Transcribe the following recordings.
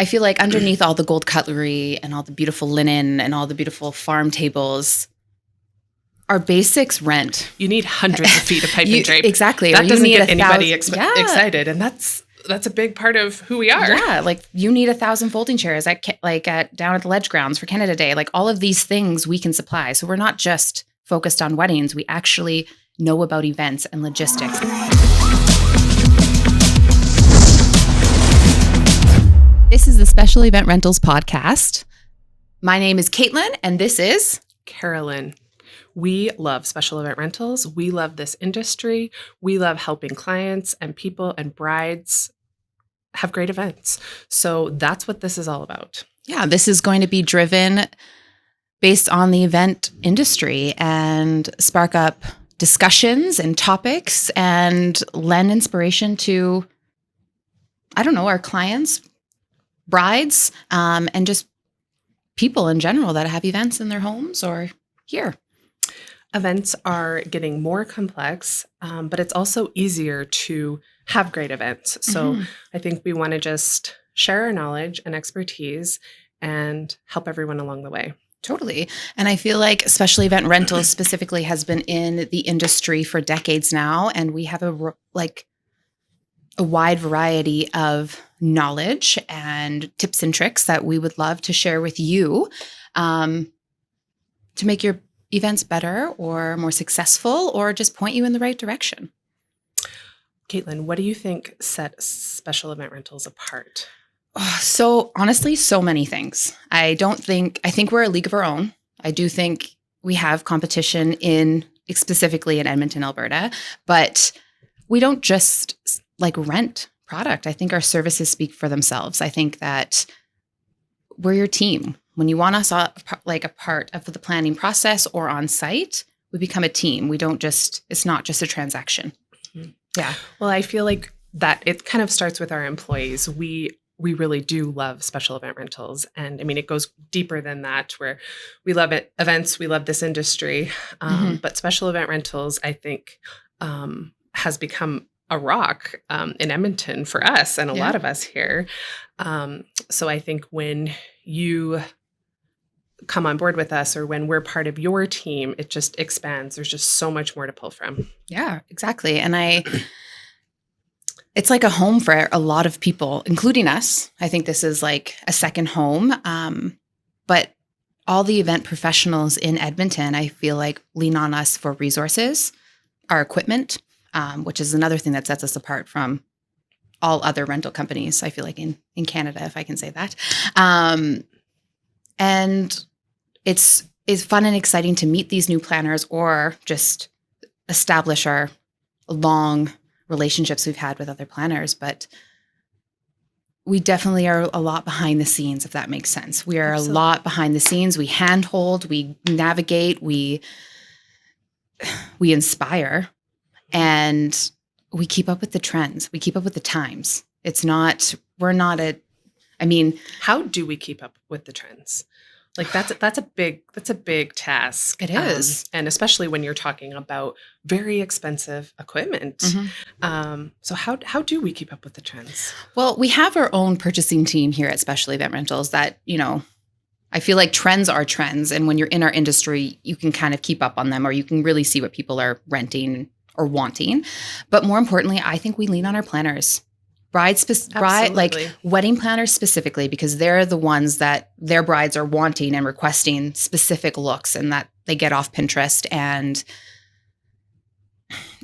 I feel like underneath all the gold cutlery and all the beautiful linen and all the beautiful farm tables, our basics rent. You need hundreds of feet of pipe and drape. Exactly. That doesn't get anybody 1,000 excited. And that's a big part of who we are. Yeah. Like you need 1,000 folding chairs down at the Ledge Grounds for Canada Day. Like all of these things we can supply. So we're not just focused on weddings. We actually know about events and logistics. This is the Special Event Rentals podcast. My name is Kaitlyn, and this is Carolyn. We love special event rentals. We love this industry. We love helping clients and people and brides have great events. So that's what this is all about. Yeah, this is going to be driven based on the event industry and spark up discussions and topics and lend inspiration to, our clients, brides, and just people in general that have events in their homes or here. Events are getting more complex, but it's also easier to have great events. So I think we want to just share our knowledge and expertise and help everyone along the way. Totally. And I feel like special event rentals specifically has been in the industry for decades now. And we have a wide variety of knowledge and tips and tricks that we would love to share with you to make your events better or more successful or just point you in the right direction. Kaitlyn, what do you think set special event rentals apart? So honestly, so many things. I think we're a league of our own. I do think we have competition specifically in Edmonton, Alberta, but we don't just rent product. I think our services speak for themselves. I think that we're your team. When you want us a part of the planning process or on site, we become a team. It's not just a transaction. Mm-hmm. Yeah. Well, I feel like that it kind of starts with our employees. We really do love special event rentals. And I mean, it goes deeper than that, where we love events, we love this industry. But special event rentals, I think, has become a rock in Edmonton for us and a lot of us here. So I think when you come on board with us or when we're part of your team, it just expands. There's just so much more to pull from. Yeah, exactly. And it's like a home for a lot of people, including us. I think this is like a second home. But all the event professionals in Edmonton, I feel like lean on us for resources, our equipment, which is another thing that sets us apart from all other rental companies, I feel like in Canada, if I can say that. And it's fun and exciting to meet these new planners or just establish our long relationships we've had with other planners. But we definitely are a lot behind the scenes, if that makes sense. We are Absolutely. A lot behind the scenes. We handhold, we navigate, we inspire, and we keep up with the trends. We keep up with the times. How do we keep up with the trends? Like that's a big task. It is. And especially when you're talking about very expensive equipment. Mm-hmm. So how do we keep up with the trends? Well, we have our own purchasing team here at Special Event Rentals that, I feel like trends are trends. And when you're in our industry, you can kind of keep up on them or you can really see what people are renting or wanting. But more importantly, I think we lean on our planners. Wedding planners specifically, because they're the ones that their brides are wanting and requesting specific looks and that they get off Pinterest. And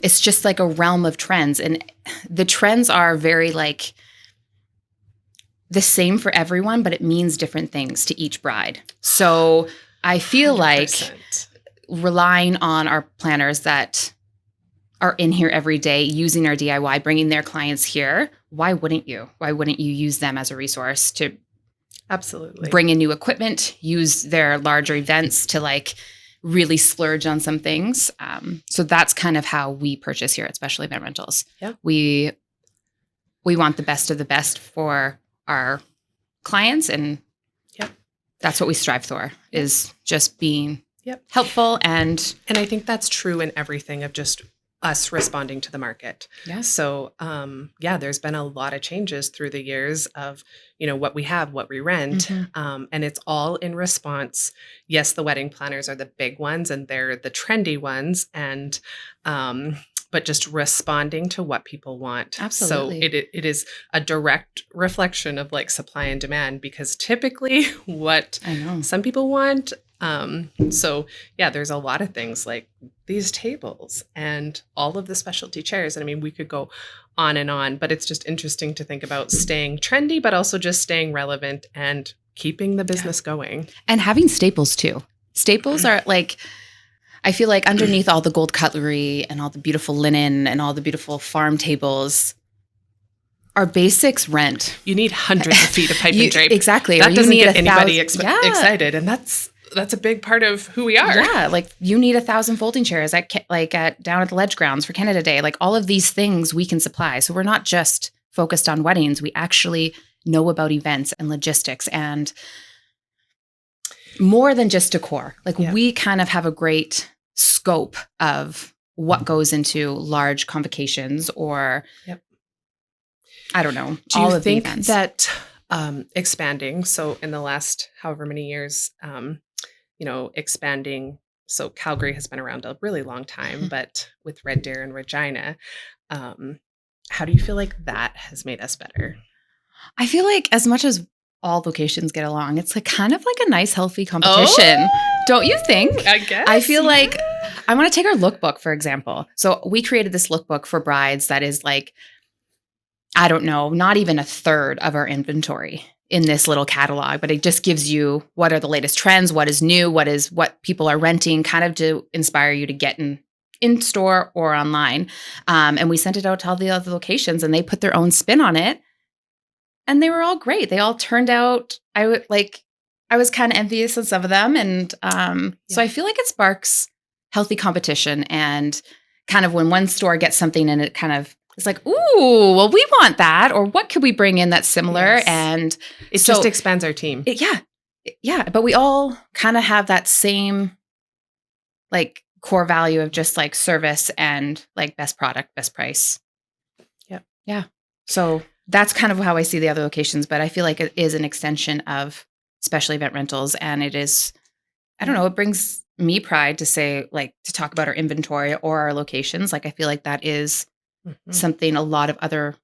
it's just like a realm of trends. And the trends are very the same for everyone, but it means different things to each bride. So I feel 100%. Like relying on our planners that are in here every day, using our DIY, bringing their clients here. Why wouldn't you? Why wouldn't you use them as a resource to absolutely bring in new equipment, use their larger events to really splurge on some things? So that's kind of how we purchase here at Special Event Rentals. Yeah. We want the best of the best for our clients, and that's what we strive for, is just being helpful. And I think that's true in everything of just us responding to the market. Yeah. So, there's been a lot of changes through the years of, what we have, what we rent. And it's all in response. Yes, the wedding planners are the big ones and they're the trendy ones. And, but just responding to what people want. Absolutely. So it is a direct reflection of like supply and demand, because typically what I know some people want. There's a lot of things like these tables and all of the specialty chairs. And I mean, we could go on and on, but it's just interesting to think about staying trendy, but also just staying relevant and keeping the business going. And having staples too. Staples are like, I feel like underneath all the gold cutlery and all the beautiful linen and all the beautiful farm tables, our basics rent. You need hundreds of feet of pipe and drape. Exactly. That doesn't get anybody excited. And that's a big part of who we are. Yeah. Like you need 1,000 folding chairs down at the Ledge Grounds for Canada Day. Like all of these things we can supply. So we're not just focused on weddings. We actually know about events and logistics and more than just decor. Like we kind of have a great scope of what goes into large convocations or I don't know. Do you think that expanding, so in the last however many years, expanding, so Calgary has been around a really long time, but with Red Deer and Regina, how do you feel like that has made us better? I feel like as much as all locations get along, it's like kind of like a nice, healthy competition. Don't you think? I guess. I feel like I want to take our lookbook, for example. So we created this lookbook for brides that is like, I don't know, not even a third of our inventory in this little catalog, but it just gives you what are the latest trends, what is new, what people are renting, kind of to inspire you to get in store or online. And we sent it out to all the other locations and they put their own spin on it. And they were all great. They all turned out, I was kind of envious of some of them. And so I feel like it sparks healthy competition and kind of when one store gets something and it kind of it's like, ooh, well, we want that. Or what could we bring in that's similar? Yes. And it just expands our team. Yeah. But we all kind of have that same like core value of just like service and like best product, best price. Yep. Yeah. So that's kind of how I see the other locations, but I feel like it is an extension of special event rentals. And it is, I don't know, it brings me pride to say like to talk about our inventory or our locations. Like I feel like that is something a lot of other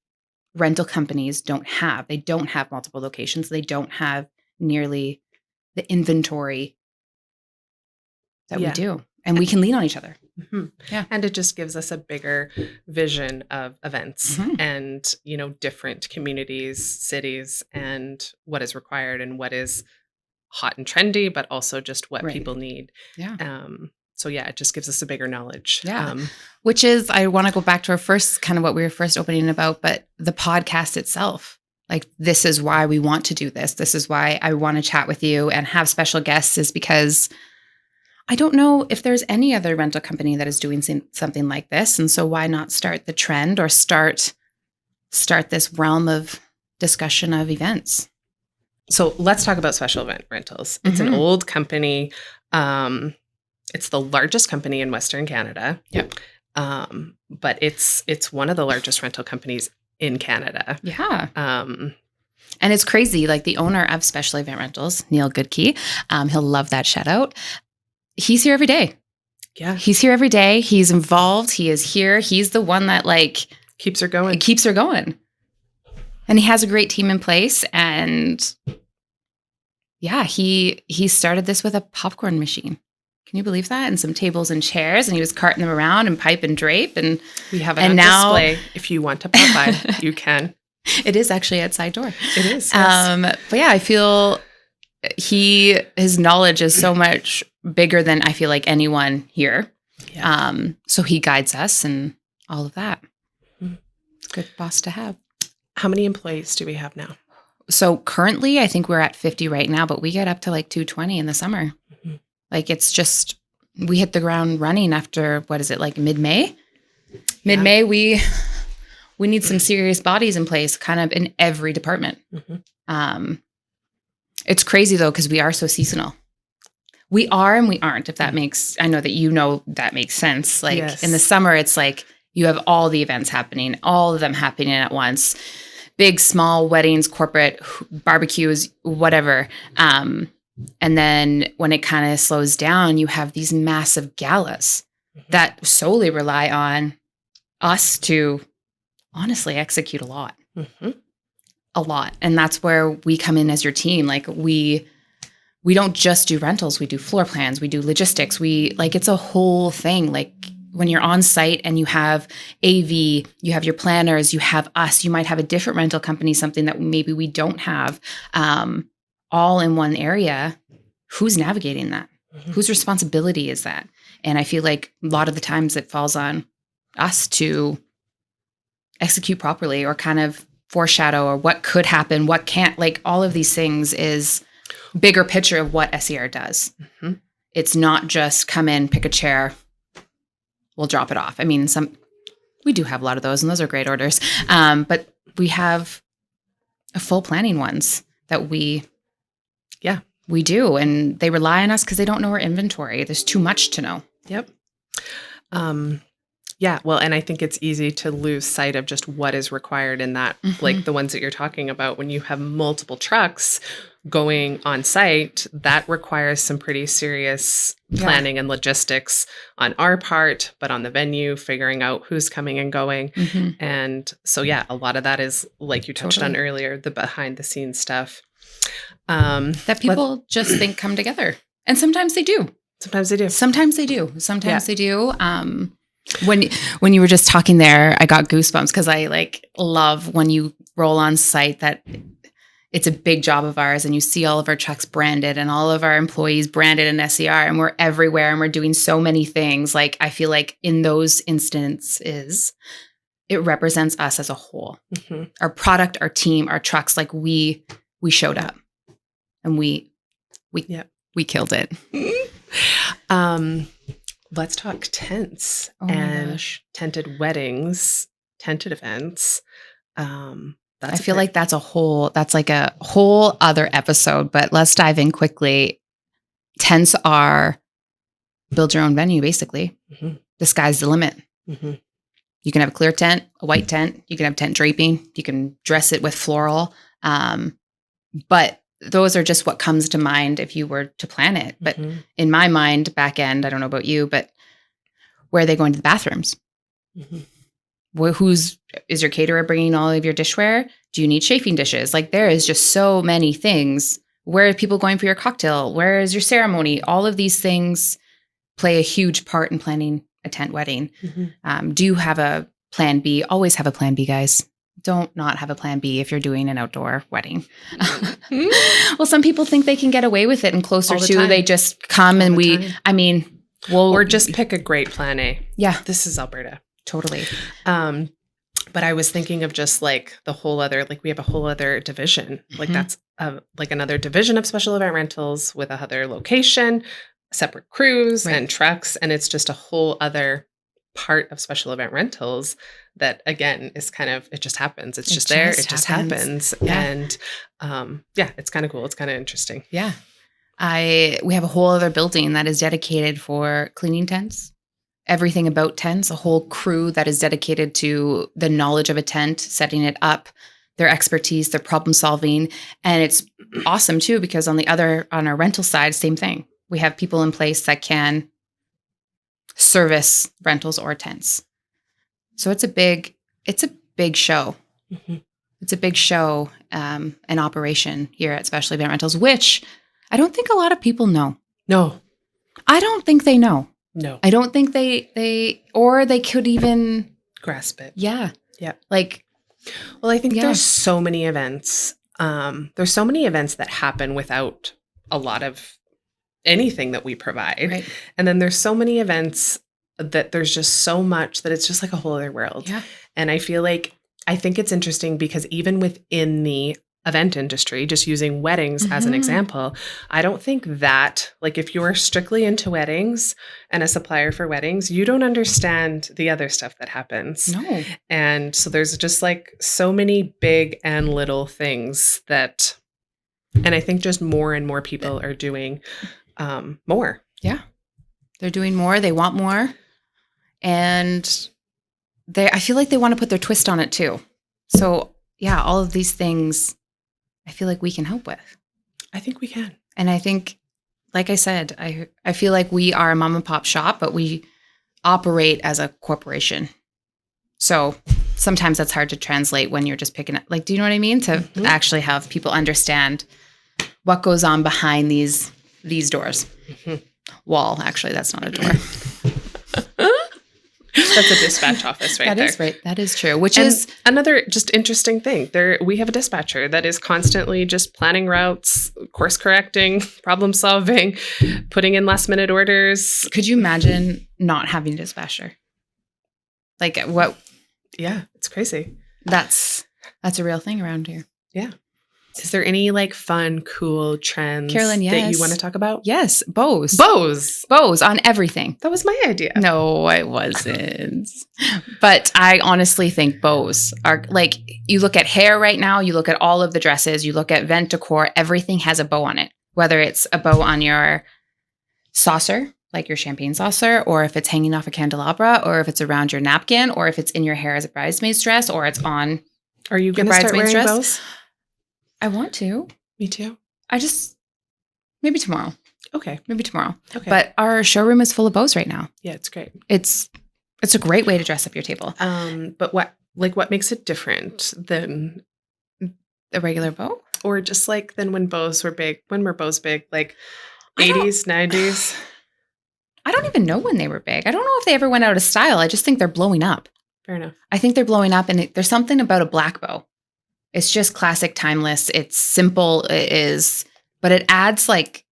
rental companies don't have. They don't have multiple locations. They don't have nearly the inventory that we do. And we can lean on each other. Mm-hmm. Yeah. And it just gives us a bigger vision of events and, different communities, cities, and what is required and what is hot and trendy, but also just what people need. Yeah. So it just gives us a bigger knowledge. Yeah. Which is, I want to go back to our first kind of what we were first opening about, but the podcast itself. Like, this is why we want to do this. This is why I want to chat with you and have special guests, is because I don't know if there's any other rental company that is doing something like this. And so why not start the trend or start this realm of discussion of events? So let's talk about special event rentals. It's an old company. It's the largest company in Western Canada. Yep. But it's one of the largest rental companies in Canada. Yeah. And it's crazy. Like the owner of Special Event Rentals, Neil Goodkey, he'll love that shout out. He's here every day. Yeah. He's here every day. He's involved. He is here. He's the one that like keeps her going. And he has a great team in place. And yeah, he started this with a popcorn machine. Can you believe that? And some tables and chairs, and he was carting them around and pipe and drape. And we have it on display. If you want to pop by, you can. It is actually outside door. It is. Yes. But yeah, I feel his knowledge is so much bigger than I feel like anyone here. Yeah. So he guides us and all of that. It's a good boss to have. How many employees do we have now? So currently, I think we're at 50 right now, but we get up to like 220 in the summer. Mm-hmm. Like it's just, we hit the ground running after, like mid-May? Mid-May, we need some serious bodies in place kind of in every department. Mm-hmm. It's crazy though, because we are so seasonal. We are and we aren't, if that makes, I know that makes sense. Like Yes. in the summer, it's like you have all the events happening, all of them happening at once, big, small weddings, corporate barbecues, whatever. And then when it kind of slows down, you have these massive galas that solely rely on us to honestly execute a lot. A lot. And that's where we come in as your team. Like we don't just do rentals, we do floor plans, we do logistics. It's a whole thing. Like when you're on site and you have AV, you have your planners, you have us, you might have a different rental company, something that maybe we don't have, all in one area. Who's navigating that? Whose responsibility is that? And I feel like a lot of the times it falls on us to execute properly or kind of foreshadow or what could happen, what can't, like all of these things is bigger picture of what SER does. It's not just come in, pick a chair, we'll drop it off. I mean, we do have a lot of those and those are great orders. But we have a full planning ones that we do. And they rely on us because they don't know our inventory. There's too much to know. Yep. Yeah. Well, and I think it's easy to lose sight of just what is required in that, like the ones that you're talking about. When you have multiple trucks going on site, that requires some pretty serious planning and logistics on our part, but on the venue, figuring out who's coming and going. And so, a lot of that is like you touched on earlier, the behind the scenes stuff. That people just think come together. And sometimes they do. Sometimes they do. Sometimes they do. Sometimes they do. When you were just talking there, I got goosebumps because I love when you roll on site that it's a big job of ours and you see all of our trucks branded and all of our employees branded in SER and we're everywhere and we're doing so many things. Like I feel like in those instances, it represents us as a whole. Our product, our team, our trucks, like we showed up and we killed it. Let's talk tents and tented weddings, tented events. I feel like that's a whole other episode, but let's dive in quickly. Tents are build your own venue, basically. The sky's the limit. You can have a clear tent, a white tent. You can have tent draping. You can dress it with floral. But those are just what comes to mind if you were to plan it. But in my mind, back end, I don't know about you, but where are they going to the bathrooms? Is your caterer bringing all of your dishware? Do you need chafing dishes? Like there is just so many things. Where are people going for your cocktail? Where is your ceremony? All of these things play a huge part in planning a tent wedding. Do you have a plan B? Always have a plan B, guys. Don't not have a plan B if you're doing an outdoor wedding. Well, some people think they can get away with it and closer to they just come and or just pick a great plan A. Yeah. This is Alberta. Totally. But I was thinking of just like the whole other, like we have a whole other division. Like that's like another division of special event rentals with another location, separate crews and trucks. And it's just a whole other part of special event rentals that again is kind of, it just happens. It just happens. Yeah. And it's kind of cool. It's kind of interesting. Yeah. We have a whole other building that is dedicated for cleaning tents, everything about tents, a whole crew that is dedicated to the knowledge of a tent, setting it up, their expertise, their problem solving. And it's awesome too, because on our rental side, same thing. We have people in place that can service rentals or tents. So it's a big show. It's a big show, an operation here at Special Event Rentals, which I don't think a lot of people know. No. I don't think they know. No. I don't think they could even grasp it. Yeah. Yeah. Well, I think there's so many events. There's so many events that happen without a lot of anything that we provide. Right. And then there's so many events that there's just so much that it's just like a whole other world. Yeah. And I think it's interesting because even within the event industry, just using weddings as an example, I don't think that, like if you're strictly into weddings and a supplier for weddings, you don't understand the other stuff that happens. No. And so there's just like so many big and little things that, and I think just more and more people are doing more. Yeah. They're doing more. They want more. And I feel like they want to put their twist on it too. So yeah, all of these things I feel like we can help with. I think we can. And I think, like I said, I feel like we are a mom and pop shop, but we operate as a corporation. So sometimes that's hard to translate when you're just picking up, like, do you know what I mean? To actually have people understand what goes on behind these doors. Wall, actually, that's not a door. That's a dispatch office right there. That is right. That is true. Which And is another just interesting thing. We have a dispatcher that is constantly just planning routes, course correcting, problem solving, putting in last minute orders. Could you imagine not having a dispatcher? Like what? Yeah, it's crazy. That's a real thing around here. Yeah. Is there any like fun, cool trends Carolyn, that yes. you want to talk about? Yes, bows. Bows On everything. That was my idea. No, it wasn't. But I honestly think bows are like, you look at hair right now, you look at all of the dresses, you look at vent decor, everything has a bow on it. Whether it's a bow on your saucer, like your champagne saucer, or if it's hanging off a candelabra, or if it's around your napkin, or if it's in your hair as a bridesmaid's dress, or it's on Are you going to start wearing bows? I want to. Me too. Maybe tomorrow. Okay. Okay. But our showroom is full of bows right now. Yeah, it's great. It's a great way to dress up your table. But what makes it different than A regular bow? or just like than when bows were big? When were bows big? Like 80s, 90s? I don't even know when they were big. I don't know if they ever went out of style. I just think they're blowing up. Fair enough. I think they're blowing up, and there's something about a black bow. It's just classic, timeless. It's simple. It is, but it adds like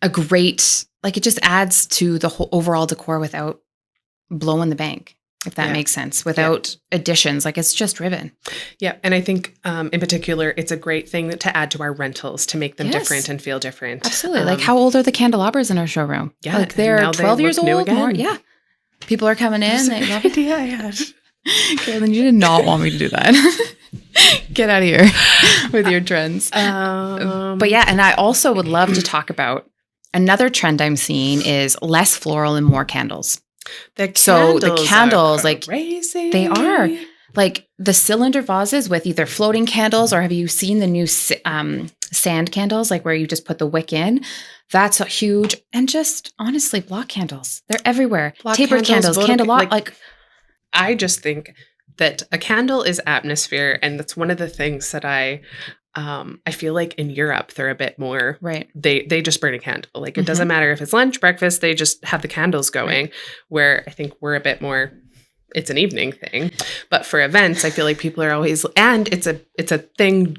a great, like it just adds to the whole overall decor without blowing the bank, if that makes sense, without additions. Like it's just ribbon. Yeah. And I think in particular, it's a great thing to add to our rentals to make them different and feel different. Absolutely. Like how old are the candelabras in our showroom? Yeah. Like they're 12 years old. More. Yeah. People are coming in. They love idea I had. Carolyn, you did not want me to do that. Get out of here with your trends. But yeah, and I also would love to talk about another trend I'm seeing is less floral and more candles. The candles are like crazy. They are like the cylinder vases with either floating candles, or have you seen the new sand candles, like where you just put the wick in? That's a huge, and just honestly, block candles. They're everywhere. Tapered candles, like I just think that a candle is atmosphere, and that's one of the things that I feel like in Europe they're a bit more right. They just burn a candle. Like it doesn't matter if it's lunch, breakfast, they just have the candles going. Right. Where I think we're a bit more, it's an evening thing. But for events, I feel like people are always, and it's a thing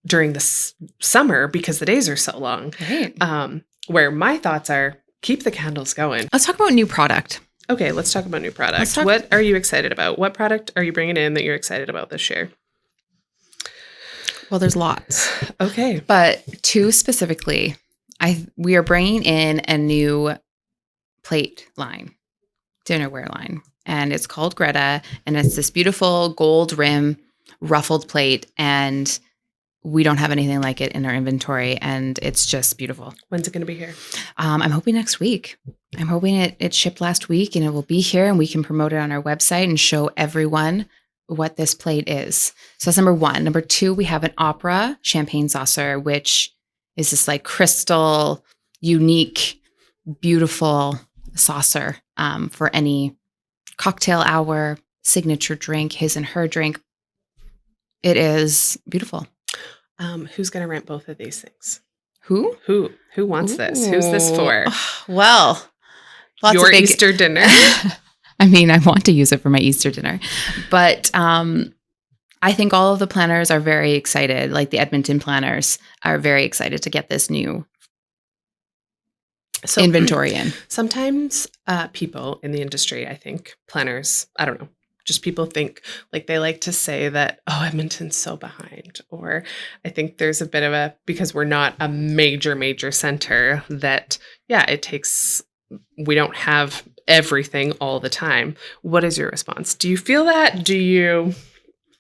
during the summer because the days are so long. Right. Where my thoughts are, keep the candles going. Let's talk about new product. Okay, let's talk about new product. What are you excited about? What product are you bringing in that you're excited about this year? Well, there's lots. Okay. But two specifically, we are bringing in a new plate line, dinnerware line, and it's called Greta, and it's this beautiful gold rim ruffled plate, and we don't have anything like it in our inventory, and it's just beautiful. When's it going to be here? I'm hoping next week. I'm hoping it shipped last week, and it will be here, and we can promote it on our website and show everyone what this plate is. So that's number one. Number two, we have an opera champagne saucer, which is this like crystal, unique, beautiful saucer for any cocktail hour, signature drink, his and her drink. It is beautiful. Who's going to rent both of these things? Who wants this? Who's this for? Well, your Easter dinner. I mean, I want to use it for my Easter dinner, but I think all of the planners are very excited. Like the Edmonton planners are very excited to get this new inventory in. Sometimes people in the industry, I think planners, I don't know, just people think like they like to say that, oh, Edmonton's so behind. Or I think there's a bit of because we're not a major center that, we don't have everything all the time. What is your response? Do you feel that?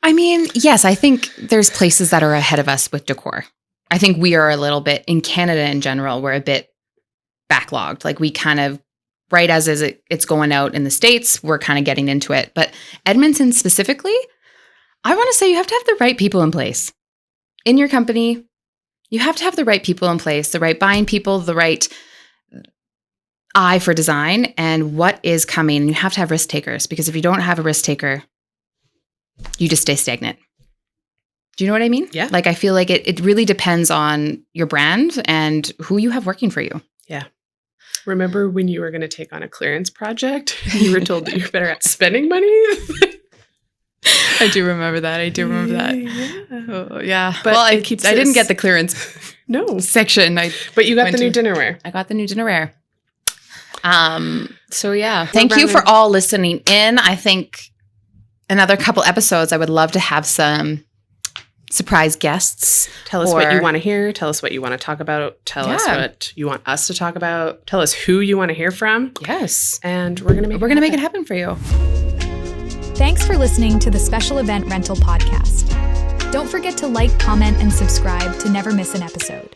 I mean, yes, I think there's places that are ahead of us with decor. I think we are a little bit, in Canada in general, we're a bit backlogged. Like we kind of, right as it's going out in the States, we're kind of getting into it. But Edmonton specifically, I want to say you have to have the right people in place. In your company, you have to have the right people in place, the right buying people, the right eye for design and what is coming. And you have to have risk takers, because if you don't have a risk taker, you just stay stagnant. Do you know what I mean? Yeah. Like, I feel like it really depends on your brand and who you have working for you. Yeah. Remember when you were going to take on a clearance project? You were told that you're better at spending money? I do remember that. Yeah. Oh, yeah. But I didn't get the clearance section. But you got the new dinnerware. I got the new dinnerware. So yeah, thank you for all listening in. I think another couple episodes, I would love to have some surprise guests. Tell us what you want to hear. Tell us what you want to talk about. Tell us what you want us to talk about. Tell us who you want to hear from. Yes. And we're going to make it happen for you. Thanks for listening to the Special Event Rental Podcast. Don't forget to like, comment, and subscribe to never miss an episode.